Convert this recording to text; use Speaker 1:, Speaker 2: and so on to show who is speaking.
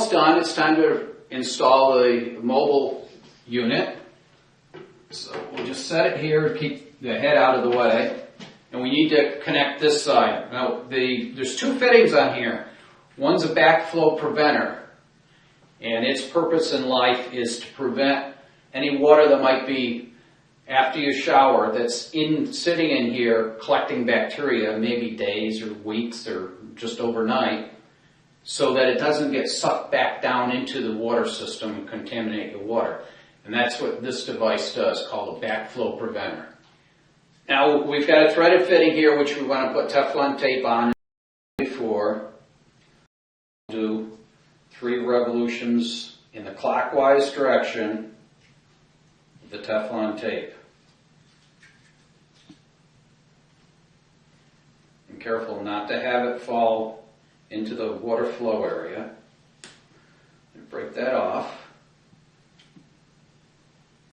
Speaker 1: almost done. It's time to install the mobile unit. So we'll just set it here to keep the head out of the way. And we need to connect this side. Now, there's two fittings on here. One's a backflow preventer, and its purpose in life is to prevent any water that might be after you shower that's sitting in here collecting bacteria, maybe days or weeks or just overnight, so that it doesn't get sucked back down into the water system and contaminate your water. And that's what this device does, called a backflow preventer. Now, we've got a threaded fitting here, which we want to put Teflon tape on before. Do 3 revolutions in the clockwise direction of the Teflon tape. And careful not to have it fall into the water flow area.